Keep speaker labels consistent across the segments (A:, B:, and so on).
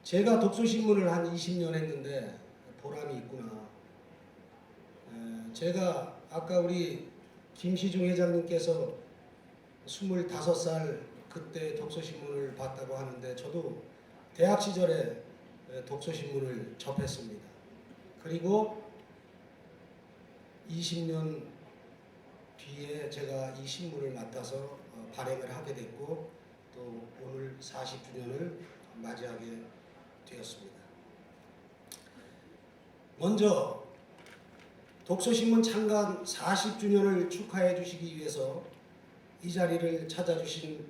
A: 제가 독서신문을 한 20년 했는데 보람이 있구나. 제가 아까 우리 김시중 회장님께서 25살 그때 독서신문을 봤다고 하는데 저도 대학 시절에 독서신문을 접했습니다. 그리고 20년 뒤에 제가 이 신문을 맡아서 발행을 하게 됐고 또 오늘 40주년을 맞이하게 되었습니다. 먼저 독서신문 창간 40주년을 축하해 주시기 위해서 이 자리를 찾아주신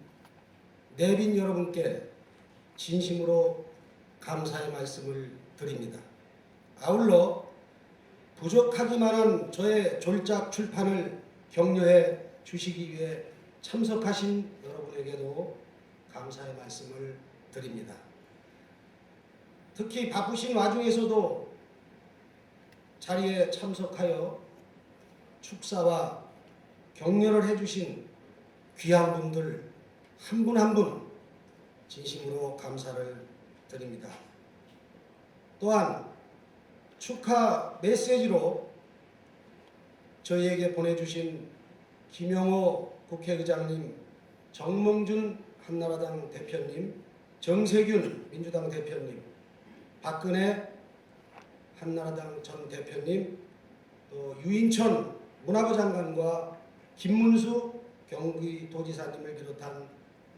A: 내빈 여러분께 진심으로 감사의 말씀을 드립니다. 아울러 부족하기만 한 저의 졸작 출판을 격려해 주시기 위해 참석하신 여러분에게도 감사의 말씀을 드립니다. 특히 바쁘신 와중에서도 자리에 참석하여 축사와 격려를 해주신 귀한 분들 한 분 한 분 진심으로 감사를 드립니다. 또한 축하 메시지로 저희에게 보내주신 김영호 국회의장님, 정몽준 한나라당 대표님, 정세균 민주당 대표님, 박근혜 한나라당 전 대표님, 또 유인천 문화부 장관과 김문수 경기도지사님을 비롯한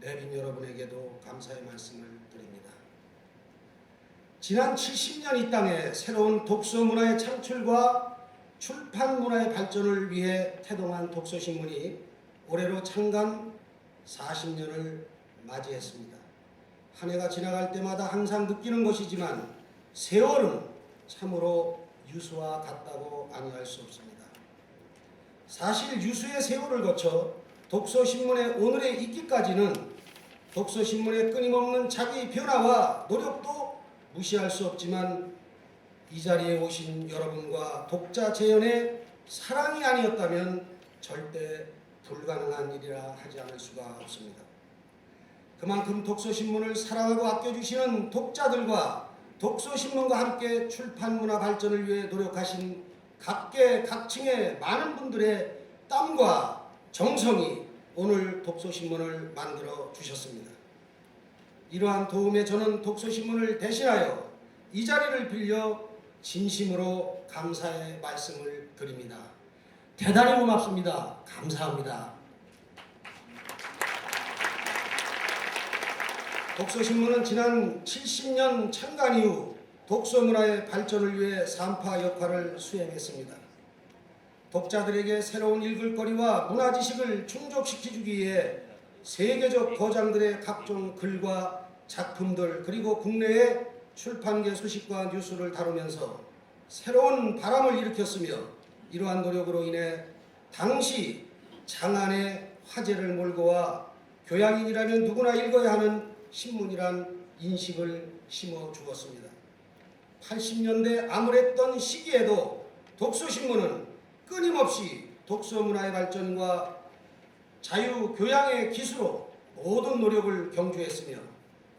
A: 내빈 여러분에게도 감사의 말씀을 드립니다. 지난 70년 이 땅에 새로운 독서 문화의 창출과 출판 문화의 발전을 위해 태동한 독서신문이 올해로 창간 40년을 맞이했습니다. 한 해가 지나갈 때마다 항상 느끼는 것이지만 세월은 참으로 유수와 같다고 아니할 수 없습니다. 사실 유수의 세월을 거쳐 독서신문의 오늘에 있기까지는 독서신문의 끊임없는 자기 변화와 노력도 무시할 수 없지만 이 자리에 오신 여러분과 독자 재연의 사랑이 아니었다면 절대 불가능한 일이라 하지 않을 수가 없습니다. 그만큼 독서신문을 사랑하고 아껴주시는 독자들과 독서신문과 함께 출판문화 발전을 위해 노력하신 각계 각층의 많은 분들의 땀과 정성이 오늘 독서신문을 만들어 주셨습니다. 이러한 도움에 저는 독서신문을 대신하여 이 자리를 빌려 진심으로 감사의 말씀을 드립니다. 대단히 고맙습니다. 감사합니다. 독서신문은 지난 70년 창간 이후 독서문화의 발전을 위해 산파 역할을 수행했습니다. 독자들에게 새로운 읽을거리와 문화지식을 충족시켜주기 위해 세계적 거장들의 각종 글과 작품들 그리고 국내의 출판계 소식과 뉴스를 다루면서 새로운 바람을 일으켰으며 이러한 노력으로 인해 당시 장안의 화제를 몰고 와 교양인이라면 누구나 읽어야 하는 신문이란 인식을 심어 주었습니다. 80년대 암울했던 시기에도 독서신문은 끊임없이 독서문화의 발전과 자유교양의 기수로 모든 노력을 경주했으며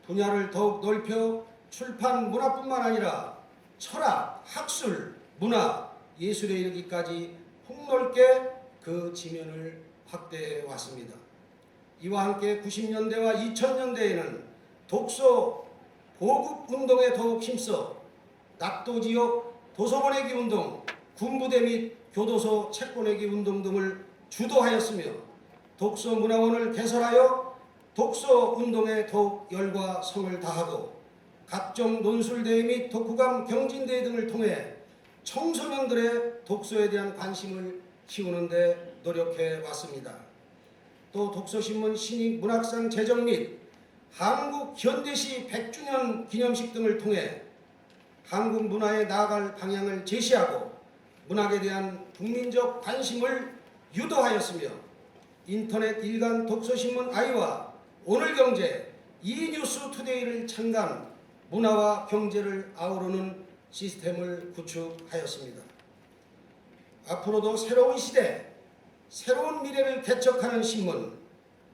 A: 분야를 더욱 넓혀 출판 문화뿐만 아니라 철학, 학술, 문화, 예술에 이르기까지 폭넓게 그 지면을 확대해 왔습니다. 이와 함께 90년대와 2000년대에는 독서 보급 운동에 더욱 힘써 낙도지역 도서 보내기 운동, 군부대 및 교도소 책 보내기 운동 등을 주도하였으며 독서문화원을 개설하여 독서 운동에 더욱 열과 성을 다하고 각종 논술대회 및 독후감 경진대회 등을 통해 청소년들의 독서에 대한 관심을 키우는 데 노력해 왔습니다. 또 독서신문 신입 문학상 제정 및 한국 현대시 100주년 기념식 등을 통해 한국 문화에 나아갈 방향을 제시하고 문학에 대한 국민적 관심을 유도하였으며 인터넷 일간 독서신문 아이와 오늘경제, 이뉴스투데이를 창간 문화와 경제를 아우르는 시스템을 구축하였습니다. 앞으로도 새로운 시대, 새로운 미래를 개척하는 신문,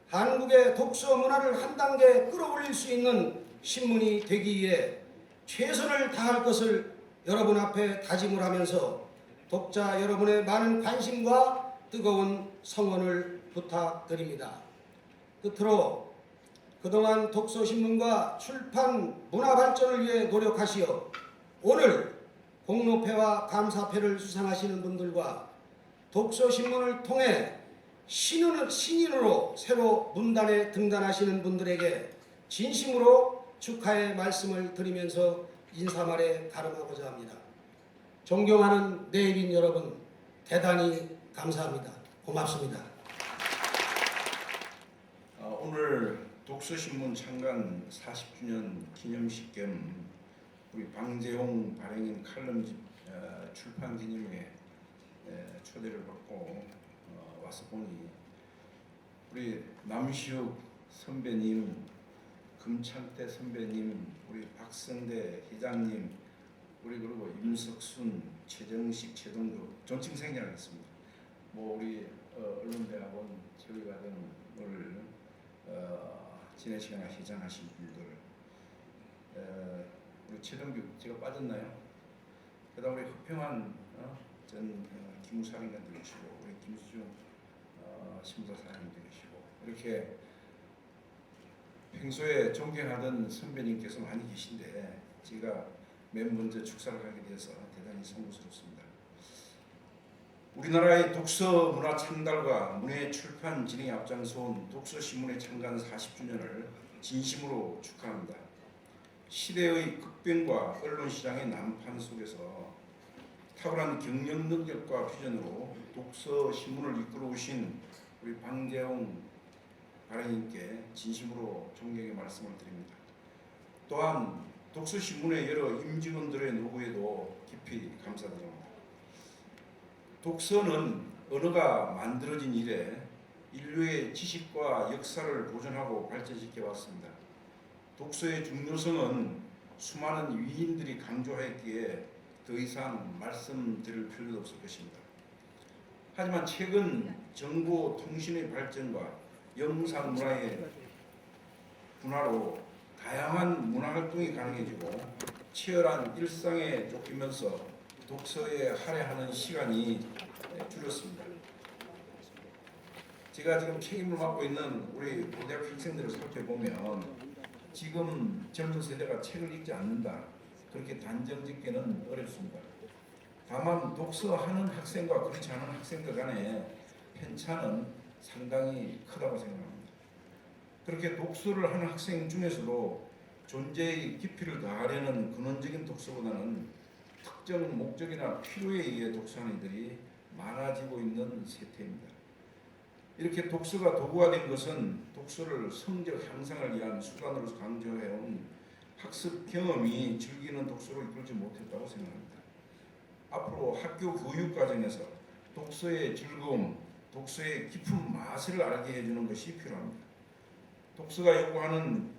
A: 한국의 독서 문화를 한 단계 끌어올릴 수 있는 신문이 되기 위해 최선을 다할 것을 여러분 앞에 다짐을 하면서 독자 여러분의 많은 관심과 뜨거운 성원을 부탁드립니다. 끝으로 그동안 독서신문과 출판 문화 발전을 위해 노력하시어 오늘 공로패와 감사패를 수상하시는 분들과 독서신문을 통해 신인으로 새로 문단에 등단하시는 분들에게 진심으로 축하의 말씀을 드리면서 인사말에 가름하고자 합니다. 존경하는 내일인 여러분, 대단히 감사합니다. 고맙습니다.
B: 오늘 독서신문 창간 40주년 기념식 겸 우리 방재용 발행인 칼럼집 출판 기념회에 초대를 받고 와서 보니 우리 남시욱 선배님, 금창태 선배님, 우리 박성대 회장님, 우리 그리고 임석순, 최정식, 최동규 존칭 생략했습니다. 뭐 우리 언론대학원 제의과정을 지난 시간에 회장하신 분들, 우리 최동규 제가 빠졌나요? 그다음 우리 허평한 전 기무사령관도 계시고 우리 김수중 신무사사장님도 계시고 이렇게 평소에 존경하던 선배님께서 많이 계신데 제가 맨 먼저 축사를 하게 되어서 대단히 송구스럽습니다. 우리나라의 독서 문화 창달과 문해 출판 진행에 앞장서온 독서신문의 창간 40주년을 진심으로 축하합니다. 시대의 급변과 언론시장의 난판 속에서 탁월한 경영 능력과 비전으로 독서신문을 이끌어오신 우리 방재용 발행인께 진심으로 존경의 말씀을 드립니다. 또한 독서신문의 여러 임직원들의 노고에도 깊이 감사드립니다. 독서는 언어가 만들어진 이래 인류의 지식과 역사를 보존하고 발전시켜 왔습니다. 독서의 중요성은 수많은 위인들이 강조했기에 더 이상 말씀드릴 필요도 없을 것입니다. 하지만 최근 정보 통신의 발전과 영상 문화의 분화로 다양한 문화 활동이 가능해지고 치열한 일상에 쫓기면서 독서에 할애하는 시간이 줄었습니다. 제가 지금 책임을 맡고 있는 우리 고대학 학생들을 살펴보면 지금 젊은 세대가 책을 읽지 않는다, 그렇게 단정짓기는 어렵습니다. 다만 독서하는 학생과 그렇지 않은 학생들 간의 편차는 상당히 크다고 생각합니다. 그렇게 독서를 하는 학생 중에서도 존재의 깊이를 더하려는 근원적인 독서보다는 특정 목적이나 필요에 의해 독서하는 이들이 많아지고 있는 세태입니다. 이렇게 독서가 도구가 된 것은 독서를 성적 향상을 위한 수단으로 강조해온 학습 경험이 즐기는 독서로 이끌지 못했다고 생각합니다. 앞으로 학교 교육 과정에서 독서의 즐거움, 독서의 깊은 맛을 알게 해주는 것이 필요합니다. 독서가 요구하는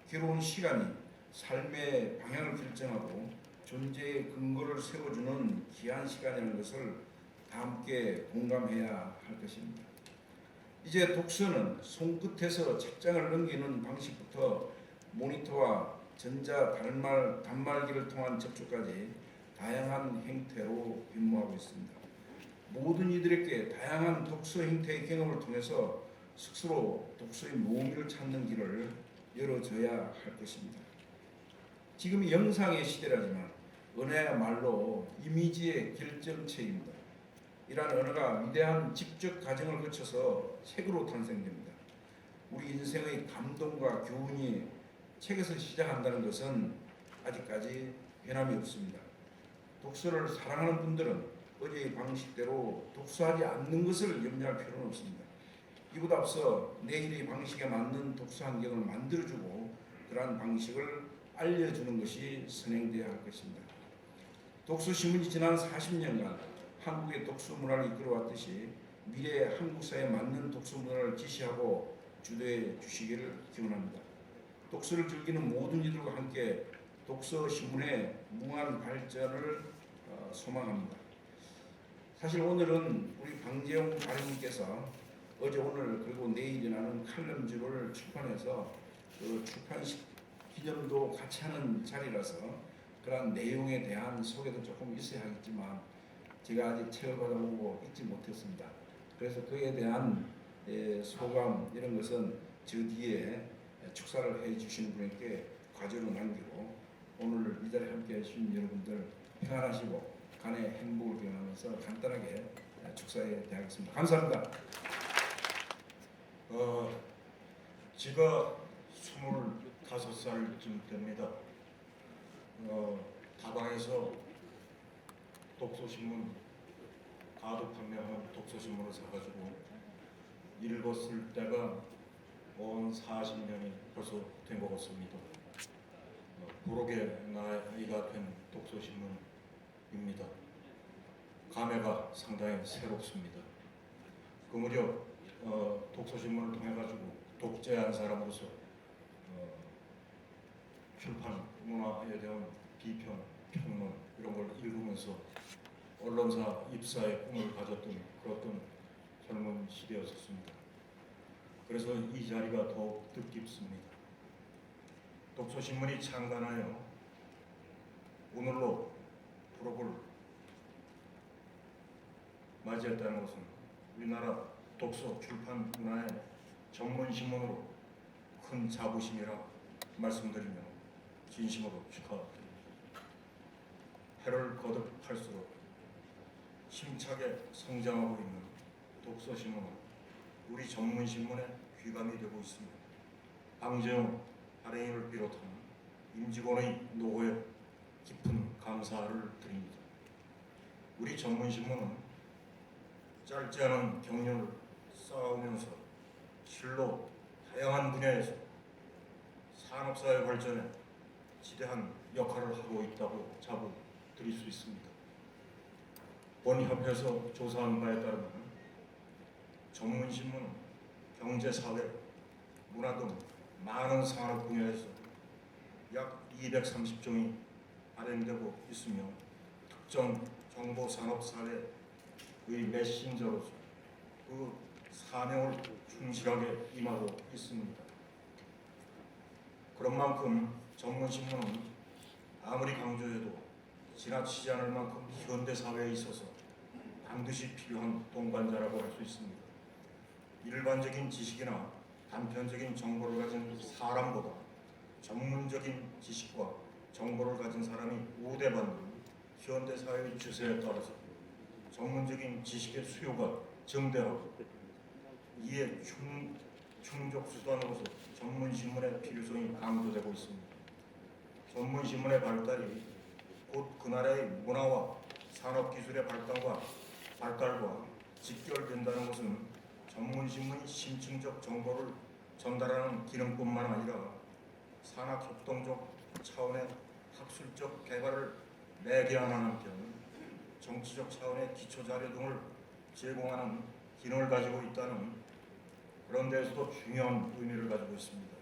B: 괴로운 시간이 삶의 방향을 결정하고 존재의 근거를 세워주는 귀한 시간이라는 것을 다 함께 공감해야 할 것입니다. 이제 독서는 손끝에서 책장을 넘기는 방식부터 모니터와 전자 단말기를 통한 접촉까지 다양한 형태로 변모하고 있습니다. 모든 이들에게 다양한 독서 형태의 경험을 통해서 스스로 독서의 묘미를 찾는 길을 열어줘야 할 것입니다. 지금이 영상의 시대라지만 언어야말로 이미지의 결정체입니다. 이러한 언어가 위대한 직접 과정을 거쳐서 책으로 탄생됩니다. 우리 인생의 감동과 교훈이 책에서 시작한다는 것은 아직까지 변함이 없습니다. 독서를 사랑하는 분들은 어제의 방식대로 독서하지 않는 것을 염려할 필요는 없습니다. 이보다 앞서 내일의 방식에 맞는 독서 환경을 만들어주고 그러한 방식을 알려주는 것이 선행되어야 할 것입니다. 독서신문이 지난 40년간 한국의 독서 문화를 이끌어왔듯이 미래의 한국 사회에 맞는 독서 문화를 지시하고 주도해 주시기를 기원합니다. 독서를 즐기는 모든 이들과 함께 독서신문의 무한 발전을 소망합니다. 사실 오늘은 우리 방재용 발행님께서 어제 오늘 그리고 내일 일어나는 칼럼집을 출판해서 그 출판식 기념도 같이 하는 자리라서 그러한 내용에 대한 소개도 조금 있어야 하겠지만 제가 아직 책을 받아보고 읽지 못했습니다. 그래서 그에 대한 소감 이런 것은 저 뒤에 축사를 해 주시는 분에게 과제로 남기고 오늘 이 자리에 함께 해주신 여러분들 평안하시고 간의 행복을 기원하면서 간단하게 축사에 대하겠습니다. 감사합니다.
C: 제가 25살쯤 됩니다. 다방에서 독서신문, 가도 판매하는 독서신문을 사가지고 읽었을 때가 온 40년이 벌써 된 것 같습니다. 부록의 나이가 된 독서신문입니다. 감회가 상당히 새롭습니다. 그 무렵 독서신문을 통해 가지고 독재한 사람으로서 출판 문화에 대한 비평, 평론 이런 걸 읽으면서 언론사 입사의 꿈을 가졌던 그런 젊은 시대였었습니다. 그래서 이 자리가 더욱 뜻깊습니다. 독서신문이 창간하여 오늘로 부록을 맞이했다는 것은 우리나라 독서 출판 문화의 전문신문으로 큰 자부심이라 말씀드리며 진심으로 축하드립니다. 해를 거듭할수록 힘차게 성장하고 있는 독서신문은 우리 전문신문의 귀감이 되고 있습니다. 방재용 발행인을 비롯한 임직원의 노고에 깊은 감사를 드립니다. 우리 전문신문은 짧지 않은 경륜을 쌓으면서 실로 다양한 분야에서 산업사회 발전에 지대한 역할을 하고 있다고 자부드릴 수 있습니다. 본 협회에서 조사한 바에 따르면 전문신문은 경제, 사회, 문화 등 많은 산업 분야에서 약 230종이 발행되고 있으며 특정 정보 산업 사회의 메신저로서 그 사명을 충실하게 임하고 있습니다. 그런 만큼 전문신문은 아무리 강조해도 지나치지 않을 만큼 현대 사회에 있어서 반드시 필요한 동반자라고 할 수 있습니다. 일반적인 지식이나 단편적인 정보를 가진 사람보다 전문적인 지식과 정보를 가진 사람이 우대받는 현대 사회의 추세에 따라서 전문적인 지식의 수요가 증대하고 이에 충족 수단으로서 전문신문의 필요성이 강조되고 있습니다. 전문신문의 발달이 곧 그 나라의 문화와 산업기술의 발달과 직결된다는 것은 전문신문이 심층적 정보를 전달하는 기능뿐만 아니라 산학협동적 차원의 학술적 개발을 매개하는 한편 정치적 차원의 기초자료 등을 제공하는 기능을 가지고 있다는 그런 데에서도 중요한 의미를 가지고 있습니다.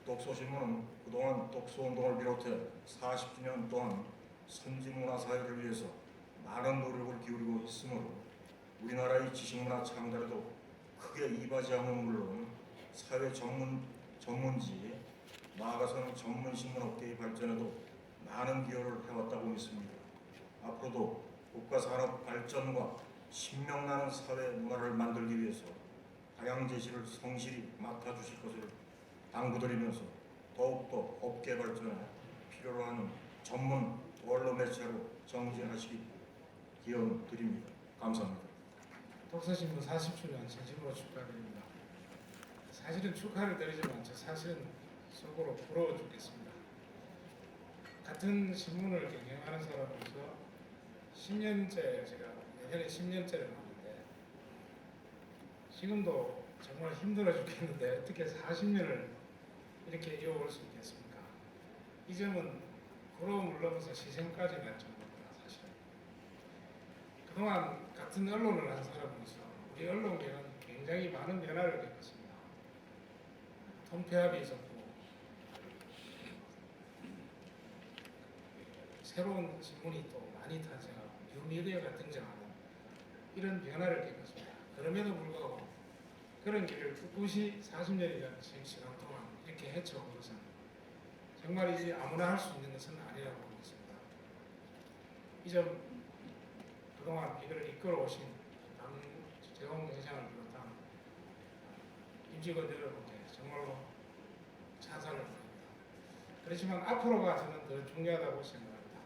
C: 독서신문은 그동안 독서운동을 비롯해 40주년 동안 선진문화사회를 위해서 많은 노력을 기울이고 있으므로 우리나라의 지식문화 창달에도 크게 이바지함은 물론 사회 전문지 나아가서는 전문신문업계의 발전에도 많은 기여를 해왔다고 믿습니다. 앞으로도 국가산업 발전과 신명나는 사회 문화를 만들기 위해서 방향제시를 성실히 맡아주실 것을 당부드리면서 더욱더 업계 발전에 필요로 하는 전문 원로 매체로 정진하시기 기원 드립니다. 감사합니다.
A: 독서신문 40주년 진심으로 축하드립니다. 사실은 축하를 드리지만 저 사실은 속으로 부러워 죽겠습니다. 같은 신문을 경영하는 사람으로서 10년째 제가 내년에 10년째를 하는데 지금도 정말 힘들어 죽겠는데 어떻게 40년을 이렇게 이어올 수 있겠습니까? 이 점은 부러움을 넘어서 시샘까지 날 정도입니다. 사실 그동안 같은 언론을 한 사람으로서 우리 언론계는 굉장히 많은 변화를 겪었습니다. 통폐합이 있었고 새로운 신문이 또 많이 탄생하고 뉴미디어가 등장하는 이런 변화를 겪었습니다. 그럼에도 불구하고 그런 길을 꿋꿋이 40년이라는 시간 동안 이렇게 헤쳐온 것은 정말이지 아무나 할 수 있는 것은 아니라고 보겠습니다. 이 점 그동안 이들을 이끌어 오신 박재홍 회장을 비롯한 임직원 여러분께 정말로 찬사를 드립니다. 그렇지만 앞으로가 저는 더 중요하다고 생각합니다.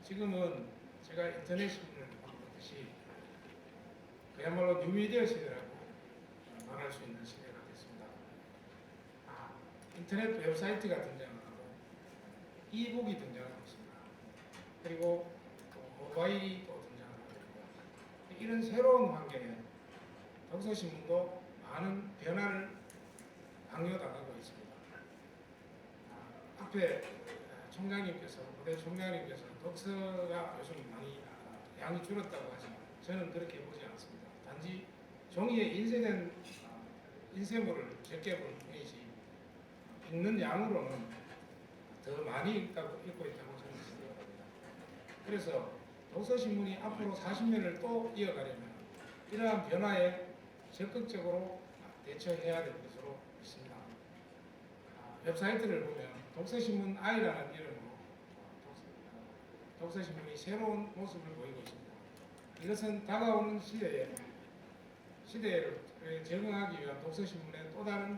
A: 지금은 제가 인터넷 신문을 보듯이 그야말로 뉴미디어 시대라고 말할 수 있는 시대가 됐습니다. 인터넷 웹사이트가 등장하고 이북이 등장하고 있습니다. 그리고 또 모바일도 등장하고 있고요. 이런 새로운 환경에 독서신문도 많은 변화를 강요당하고 있습니다. 앞에 총장님께서 고대 총장님께서 독서가 요즘 많이 양이 줄었다고 하지만 저는 그렇게 보지 않습니다. 단지 종이에 인쇄된 인쇄물을 적게 볼 뿐이지 읽는 양으로는 더 많이 읽고 있다고 저는 생각합니다. 그래서 독서신문이 앞으로 40년을 또 이어가려면 이러한 변화에 적극적으로 대처해야 될 것으로 믿습니다. 웹사이트를 보면 독서신문 I라는 이름으로 독서신문이 새로운 모습을 보이고 있습니다. 이것은 다가오는 시대에 적응하기 위한 독서신문의 또 다른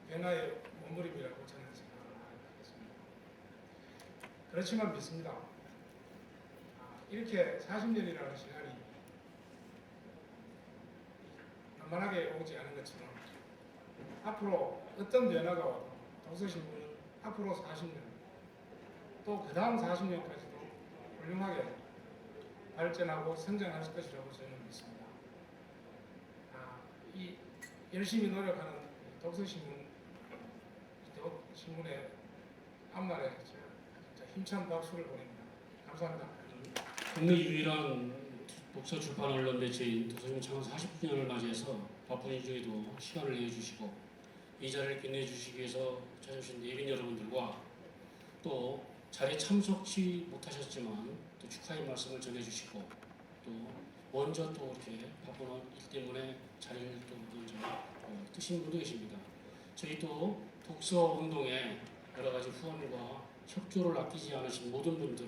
A: 변화의 몸부림이라고 저는 생각을 하겠습니다. 그렇지만 믿습니다. 이렇게 40년이라는 시간이 만만하게 오지 않은 것처럼 앞으로 어떤 변화가 와도 독서신문은 앞으로 40년 또 그 다음 40년까지도 훌륭하게 발전하고 성장할 것이라고 저는 믿습니다. 이 열심히 노력하는 독서신문의 앞날에 진짜 힘찬 박수를 보냅니다. 감사합니다.
D: 국내 유일한 독서 출판 언론 매체인 도서신문 창원 40주년을 맞이해서 바쁜 일정에도 시간을 내주시고 이 자리를 빛내 주시기 위해서 찾아주신 예빈 여러분들과 또 자리에 참석치 못하셨지만 또 축하의 말씀을 전해주시고 또 먼저 또 이렇게 바쁜 일 때문에 자리를 또 먼저 뜨신 분도 계십니다. 저희 또 독서 운동에 여러 가지 후원과 협조를 아끼지 않으신 모든 분들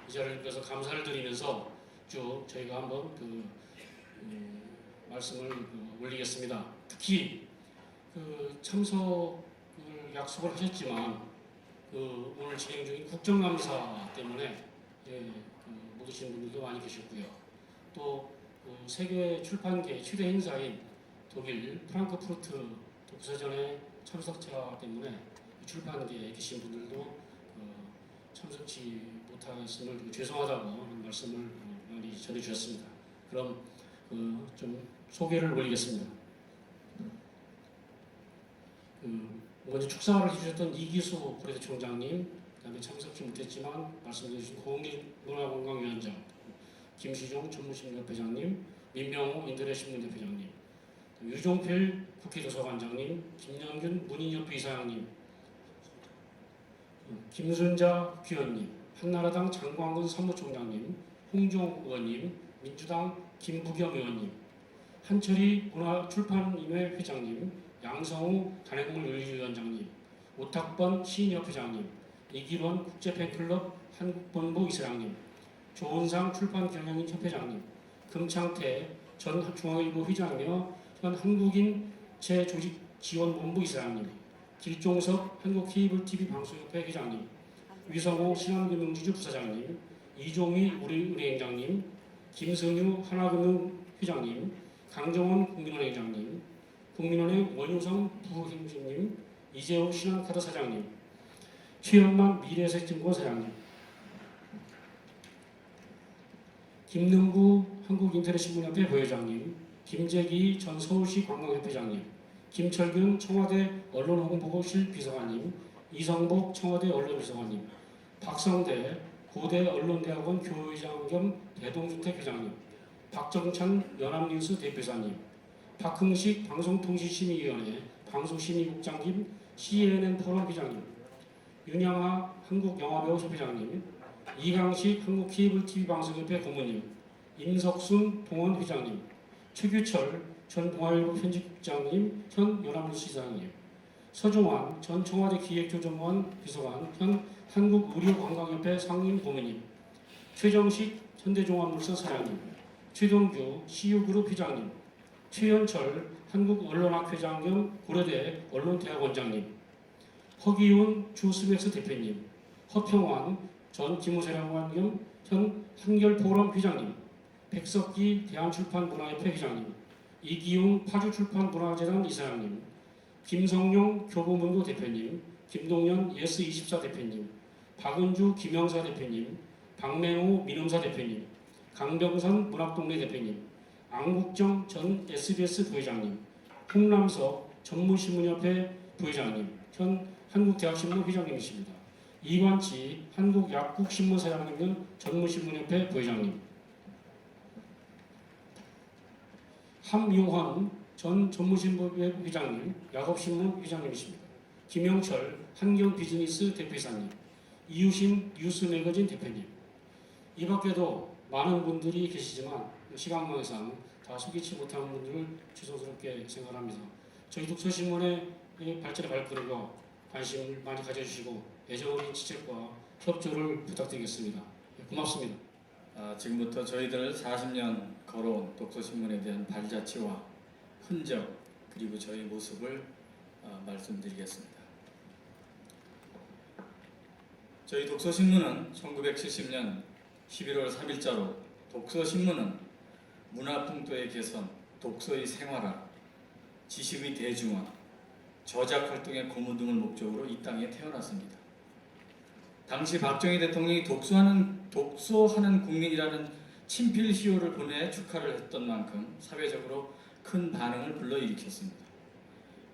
D: 이 자리를 빌어서 감사를 드리면서 쭉 저희가 한번 말씀을 올리겠습니다. 특히 참석을 약속을 하셨지만 오늘 진행 중인 국정감사 때문에 못 오신 분들도 많이 계셨고요. 또 세계 출판계 최대 행사인 독일 프랑크푸르트 독서전의 참석자 때문에 출판계에 계신 분들도 참석치 못하였음을 죄송하다고 말씀을 많이 전해주셨습니다. 그럼 좀 소개를 올리겠습니다. 먼저 축사를 해주셨던 이기수 고려대 총장님, 그다음에 참석치 못했지만 말씀해주신 고은길 문화관광위원장, 김시종 전무심리협회장님, 민병호 인터넷신문협회장님, 유종필 국회도서관장님, 김영균 문인협회 이사장님, 김순자 국회의원님, 한나라당 장광근 사무총장님, 홍종 의원님, 민주당 김부겸 의원님, 한철희 문화출판인회 회장님, 양성우 단행물윤리위원장님, 오탁번 시인협회장님, 이길원 국제팬클럽 한국본부 이사장님, 조은상 출판경영인 협회장님, 금창태 전 중앙일보 회장이며 현 한국인 재조직지원본부 이사장님, 길종석 한국케이블TV 방송협회 회장님, 위성호 신한금융지주 부사장님, 이종희 우리은행장님, 김승유 하나금융회장님, 강정원 국민은행장님, 국민은행 원효성 부행정님, 이재호 신한카드 사장님, 최현만 미래에셋증권 사장님, 김능구 한국인터넷신문협회 부회장님, 김재기 전 서울시 관광협회장님, 김철균 청와대 언론홍보실 비서관님, 이성복 청와대 언론비서관님, 박성대 고대 언론대학원 교회장 겸 대동주택 회장님, 박정찬 연합뉴스 대표사님, 박흥식 방송통신심의위원회 방송심의국장 겸 CNN 포럼 회장님, 윤양아 한국영화배우협회장님, 이강식 한국케이블TV 방송협회 고문님, 임석순 동원 회장님, 최규철 전 동아일보 편집국장님, 현 연합뉴스시장님, 서종환 전 청와대 기획조정관 비서관, 현 한국의료관광협회 상임고문님, 최정식 현대종합물산 사장님, 최동규 CU그룹 회장님, 최현철 한국언론학 회장 겸 고려대 언론대학원장님, 허기훈 주스맥스 대표님, 허평환 전 기무사령관 겸 현 한결포럼 회장님, 백석기 대한출판문화협회 회장님, 이기용 파주출판문화재단 이사장님, 김성용 교보문고 대표님, 김동연 예스24 대표님, 박은주 김영사 대표님, 박맹호 민음사 대표님, 강병선 문학동네 대표님, 안국정 전 SBS 부회장님, 홍남석 전문신문협회 부회장님, 현 한국대학신문 회장님이십니다. 이관치 한국약국신문사장님 등 전문신문협회 부회장님, 함용환 전 전문신문협회 회장님, 약업신문 회장님이십니다. 김영철 한경비즈니스 대표이사님, 이유신 뉴스매거진 대표님, 이 밖에도 많은 분들이 계시지만 시간관계상 다 소개치 못한 분들을 죄송스럽게 생각합니다. 저희 독서신문의 발전에 발걸음과 관심을 많이 가져주시고 애정 어린 지적과 협조를 부탁드리겠습니다. 고맙습니다.
E: 지금부터 저희들 40년 걸어온 독서신문에 대한 발자취와 흔적 그리고 저희 모습을 말씀드리겠습니다. 저희 독서신문은 1970년 11월 3일자로 독서신문은 문화풍토의 개선, 독서의 생활화, 지식의 대중화, 저작활동의 고문 등을 목적으로 이 땅에 태어났습니다. 당시 박정희 대통령이 독서하는 국민이라는 친필 시호를 보내 축하를 했던 만큼 사회적으로 큰 반응을 불러일으켰습니다.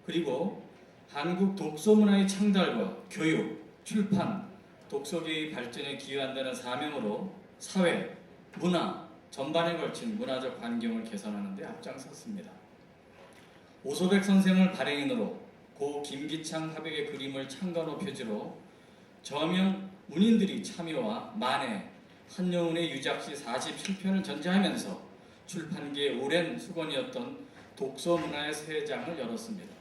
E: 그리고 한국 독서 문화의 창달과 교육, 출판, 독서계의 발전에 기여한다는 사명으로 사회, 문화 전반에 걸친 문화적 환경을 개선하는 데 앞장섰습니다. 오소백 선생을 발행인으로 고 김기창 화백의 그림을 창간호 표지로 저명 문인들이 참여와 만해 한여운의 유작시 47편을 전제하면서 출판계의 오랜 수건이었던 독서 문화의 새 장을 열었습니다.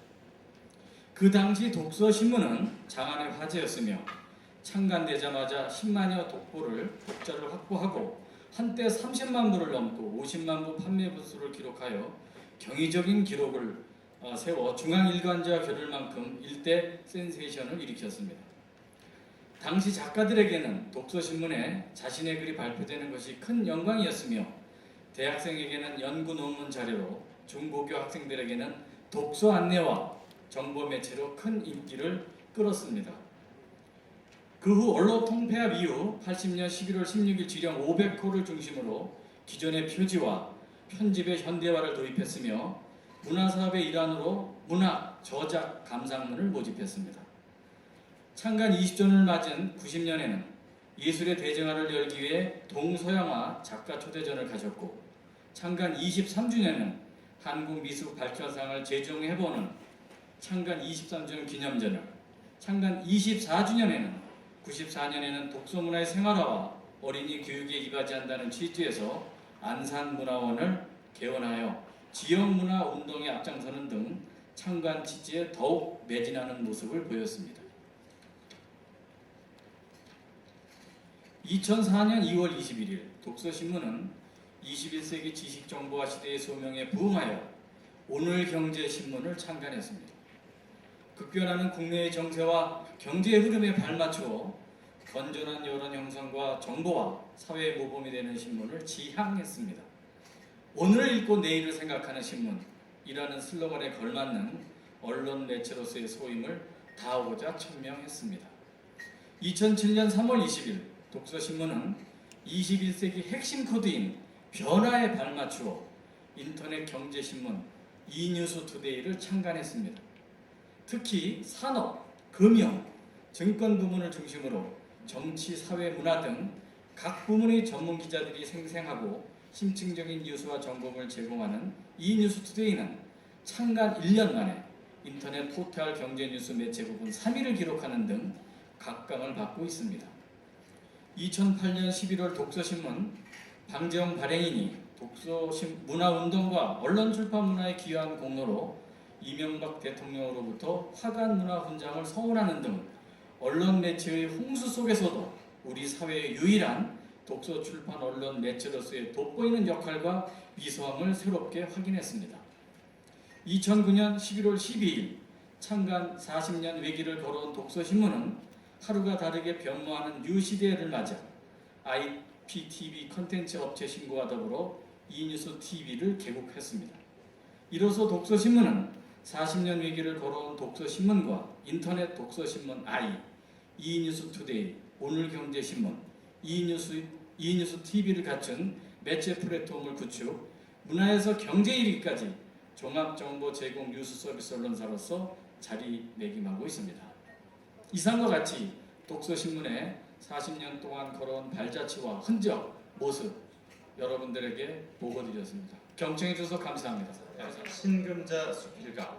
E: 그 당시 독서신문은 장안의 화제였으며 창간되자마자 10만여 독자를 확보하고 한때 30만 부를 넘고 50만 부 판매 부수를 기록하여 경이적인 기록을 세워 중앙일간지와 겨룰 만큼 일대 센세이션을 일으켰습니다. 당시 작가들에게는 독서신문에 자신의 글이 발표되는 것이 큰 영광이었으며 대학생에게는 연구 논문 자료로 중고교 학생들에게는 독서 안내와 정보 매체로 큰 인기를 끌었습니다. 그 후 언론 통폐합 이후 80년 11월 16일 지령 500호를 중심으로 기존의 표지와 편집의 현대화를 도입했으며 문화사업의 일환으로 문학, 저작, 감상문을 모집했습니다. 창간 20주년을 맞은 90년에는 예술의 대정화를 열기 위해 동서양화 작가 초대전을 가졌고 창간 23주년에는 한국미술발전상을 제정해보는 창간 23주년 기념전을, 창간 24주년에는 94년에는 독서문화의 생활화와 어린이 교육에 이바지한다는 취지에서 안산문화원을 개원하여 지역문화운동에 앞장서는 등 창간 취지에 더욱 매진하는 모습을 보였습니다. 2004년 2월 21일 독서신문은 21세기 지식정보화 시대의 소명에 부응하여 오늘경제신문을 창간했습니다. 급변하는 국내의 정세와 경제의 흐름에 발맞추어 건전한 여론 형성과 정보와 사회의 모범이 되는 신문을 지향했습니다. 오늘을 읽고 내일을 생각하는 신문이라는 슬로건에 걸맞는 언론 매체로서의 소임을 다하고자 천명했습니다. 2007년 3월 20일 독서신문은 21세기 핵심 코드인 변화에 발맞추어 인터넷 경제신문 이뉴스투데이를 창간했습니다. 특히 산업, 금융, 증권 부문을 중심으로 정치, 사회, 문화 등 각 부문의 전문 기자들이 생생하고 심층적인 뉴스와 정보를 제공하는 이뉴스투데이는 창간 1년 만에 인터넷 포털 경제뉴스 매체 부분 3위를 기록하는 등 각광을 받고 있습니다. 2008년 11월 독서신문 방재홍 발행인이 독서 문화 운동과 언론 출판 문화에 기여한 공로로 이명박 대통령으로부터 화간 문화 훈장을 서운하는 등 언론 매체의 홍수 속에서도 우리 사회의 유일한 독서 출판 언론 매체로서의 돋보이는 역할과 위성을 새롭게 확인했습니다. 2009년 11월 12일 창간 40년 외기를 걸어온 독서신문은 하루가 다르게 변모하는 뉴시대를 맞아 IPTV 컨텐츠 업체 신고와 더불어 이뉴스 TV를 개국했습니다. 이로써 독서신문은 40년 외기를 걸어온 독서신문과 인터넷 독서신문 이뉴스 투데이, 오늘경제신문, 이뉴스 TV를 갖춘 매체 플랫폼을 구축, 문화에서 경제 이르기까지 종합정보 제공 뉴스 서비스 언론사로서 자리매김하고 있습니다. 이상과 같이 독서신문의 40년 동안 걸어온 발자취와 흔적, 모습 여러분들에게 보고드렸습니다. 경청해 주셔서 감사합니다.
F: 신금자 수필가.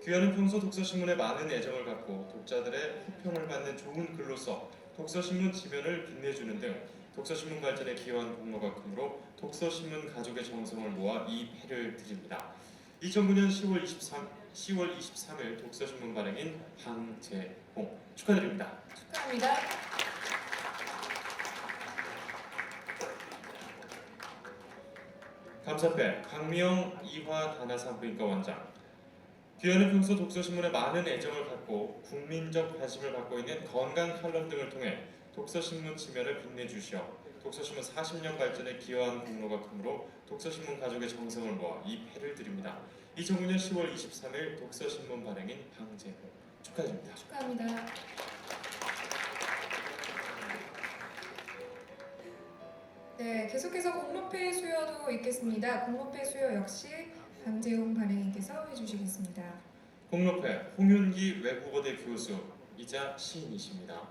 F: 규현은 평소 독서신문에 많은 애정을 갖고 독자들의 호평을 받는 좋은 글로써 독서신문 지면을 빛내주는 등 독서신문 발전에 기여한 공로가 크므로 독서신문 가족의 정성을 모아 이 패를 드립니다. 2009년 10월 23일 독서신문 발행인 방재홍 축하드립니다.
G: 축하합니다.
F: 감사패 강미영 이화단아산부인과 원장. 규현은 평소 독서신문에 많은 애정을 갖고 국민적 관심을 받고 있는 건강 칼럼 등을 통해 독서신문 지면을 빛내주시어 독서신문 40년 발전에 기여한 공로가 크므로 독서신문 가족의 정성을 모아 이 패를 드립니다. 2009년 10월 23일 독서신문 발행인 방재홍 축하드립니다.
G: 축하합니다. 네, 계속해서 공로패 수여도 있겠습니다. 공로패 수여 역시 방재홍 발행인께서 해주시겠습니다.
F: 공로패 홍윤기 외국어대 교수이자 시인이십니다.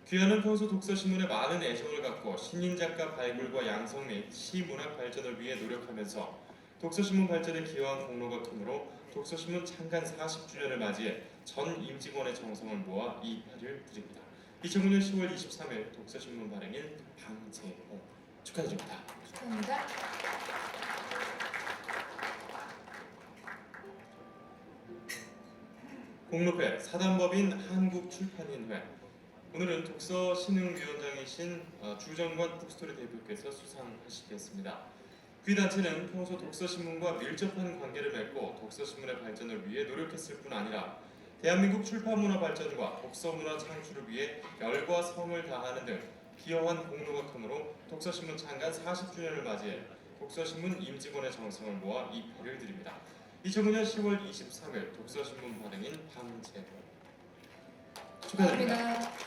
F: 규현은 평소 독서신문에 많은 애정을 갖고 신인 작가 발굴과 양성 및 시문학 발전을 위해 노력하면서 독서신문 발전에 기여한 공로가 크므로 독서신문 창간 40주년을 맞이해 전 임직원의 정성을 모아 이 패를 드립니다. 2009년 10월 23일 독서신문 발행인 방재홍 축하드립니다.
G: 축하합니다.
F: 공로패 사단법인 한국출판인회. 오늘은 독서신흥위원장이신 주정권 북스토리 대표께서 수상하시겠습니다. 그 단체는 평소 독서신문과 밀접한 관계를 맺고 독서신문의 발전을 위해 노력했을 뿐 아니라 대한민국 출판문화 발전과 독서문화 창출을 위해 열과 성을 다하는 등 기여한 공로가 크므로 독서신문 창간 40주년을 맞이해 독서신문 임직원의 정성을 모아 이 패를 드립니다. 2009년 10월 23일 독서신문 발행인 방재홍 축하드립니다.
G: 축하합니다.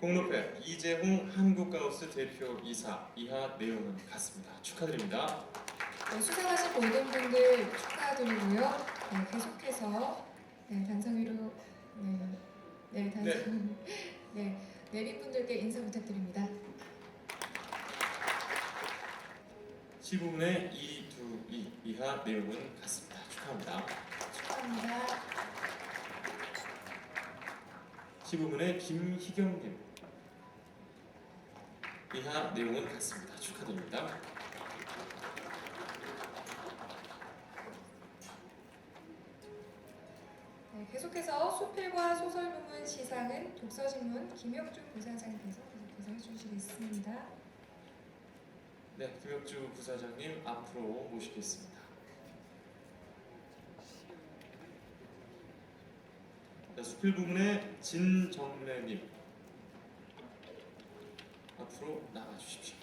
F: 공로패 이재홍 한국가우스 대표이사 이하 내용은 같습니다. 축하드립니다.
G: 네, 수상하신 모든 분들 축하드리고요. 네, 계속해서 단성위로 내린 분들께 인사 부탁드립니다.
F: 시부문의 이두이 이하 내용은 같습니다. 축하합니다.
G: 축하합니다.
F: 시부문의 김희경님 이하 내용은 같습니다. 축하드립니다.
G: 네, 계속해서 수필과 소설 부문 시상은 독서신문 김혁주 부사장께서 계속해서 해주시겠습니다.
F: 네, 김혁주 부사장님 앞으로 모시겠습니다. 네, 수필 부문의 진정래님 앞으로 나와주십시오.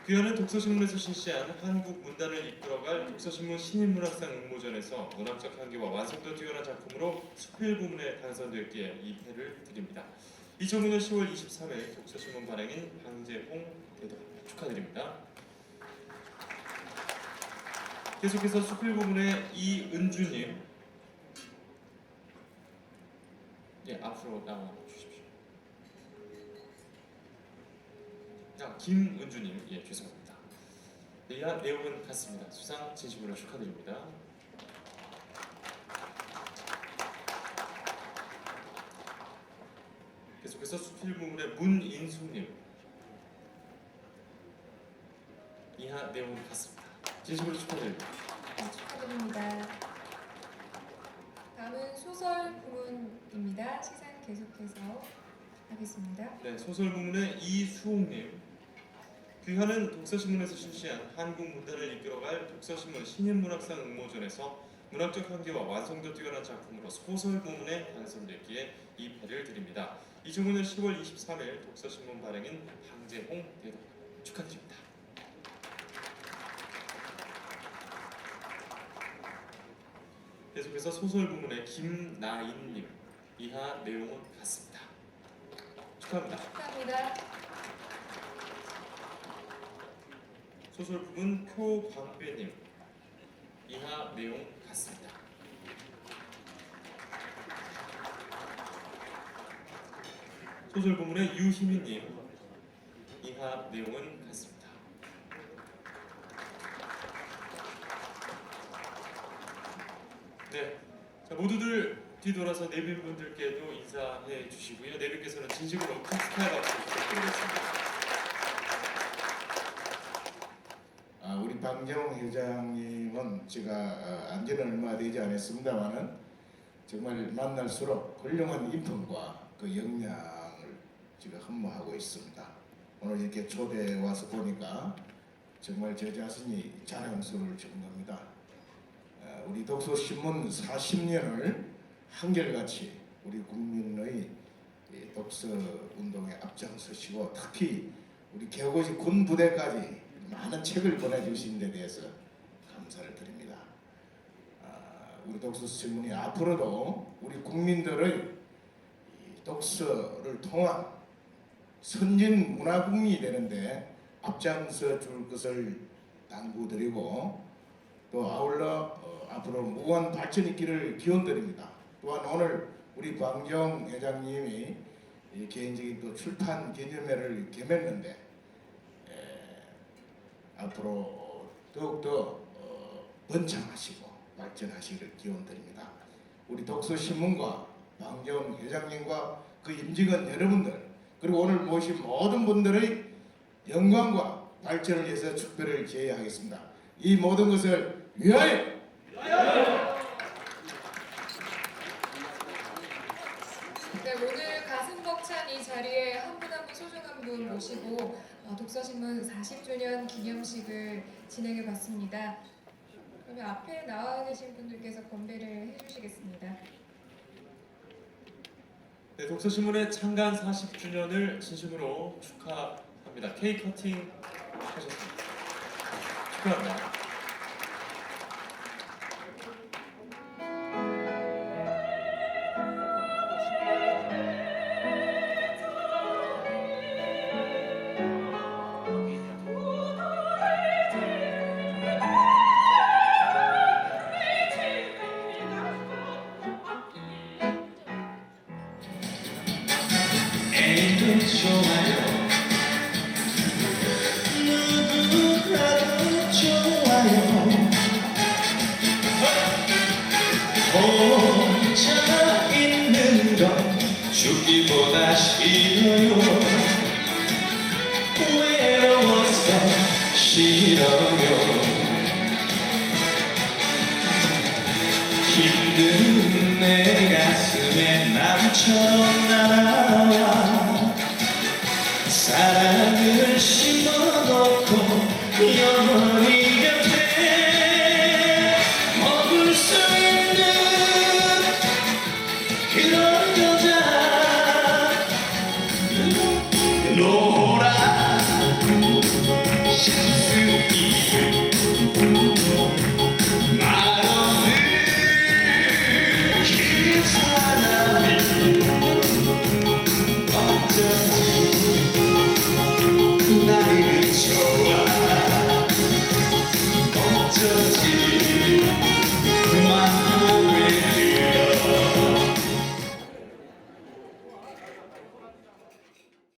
F: 규현은 독서신문에서 실시한 한국 문단을 이끌어갈 독서신문 신인문학상 응모전에서 문학적 향기와 완성도 뛰어난 작품으로 수필 부문에 당선됐기에 이 패를 드립니다. 2009년 10월 23일 독서신문 발행인 방재홍 대도 축하드립니다. 계속해서 수필 부문의 이은주님 앞으로 나와 주십시오. 김은주님 죄송합니다. 이하 내용은 같습니다. 수상 진심으로 축하드립니다. 계속해서 독서 수필 부문의 문인숙님 이하 내용 같습니다. 진심으로 축하드립니다.
G: 축하드립니다. 다음은 소설 부문입니다. 시상 계속해서 하겠습니다.
F: 네, 소설 부문의 이수홍님. 귀하는 독서신문에서 실시한 한국 문단을 이끌어갈 독서신문 신인문학상 응모전에서 문학적 향기와 완성도 뛰어난 작품으로 소설 부문에 당선됐기에 이 패를 드립니다. 2005년 10월 23일 독서신문 발행인 방재홍 대독 축하드립니다. 계속해서 소설 부문의 김나인님 이하 내용은 같습니다. 축하합니다.
G: 축하합니다.
F: 소설 부문 표광배님 이하 내용 같습니다. 소설 부문의 유희민님 이하 내용은 같습니다. 네, 자, 모두들 뒤돌아서 내빈분들께도 인사해 주시고요. 내빈께서는 진심으로 큰 축하의 박수 부탁드리겠습니다.
H: 우리 방재홍 회장님은 제가 안지는 얼마 되지 않았습니다만은 정말 만날수록 훌륭한 인품과 그 역량을 제가 흠모하고 있습니다. 오늘 이렇게 초대해 와서 보니까 정말 제 자신이 자랑스러울 정도입니다. 우리 독서신문 40년을 한결같이 우리 국민의 독서 운동에 앞장서시고 특히 우리 개고지 군부대까지 많은 책을 보내주신 데 대해서 감사를 드립니다. 우리 독서신문이 앞으로도 우리 국민들의 독서를 통한 선진 문화국민이 되는데 앞장서 줄 것을 당부드리고 또 아울러 앞으로 무한 발전 있기를 기원드립니다. 또한 오늘 우리 방재홍 회장님이 개인적인 또 출판 기념회를 겸했는데 앞으로 더욱더 번창하시고 발전하시기를 기원드립니다. 우리 독서신문과 방재홍 회장님과 그 임직원 여러분들 그리고 오늘 모신 모든 분들의 영광과 발전을 위해서 축배를 제의하겠습니다. 이 모든 것을 위하여!
G: 네, 오늘 가슴 벅찬 이 자리에 한 분 한 분 소중한 분 모시고 독서신문 40주년 기념식을 진행해 봤습니다. 그러면 앞에 나와 계신 분들께서 건배를 해주시겠습니다.
F: 네, 독서신문의 창간 40주년을 진심으로 축하합니다. 케이크 커팅 하셨습니다. 축하합니다.
I: 누구라도 좋아요. 혼자 있는 건 죽기보다 싫어요. 외로워서 싫어요. 힘든 내 가슴에 남처럼 날아와 사랑을 심어놓고 영원히 곁에 머물 수 있는 그런 여자 노란 샴푸 입을 말없는 그 사람이 어쩐지 나를 좋아 어쩌지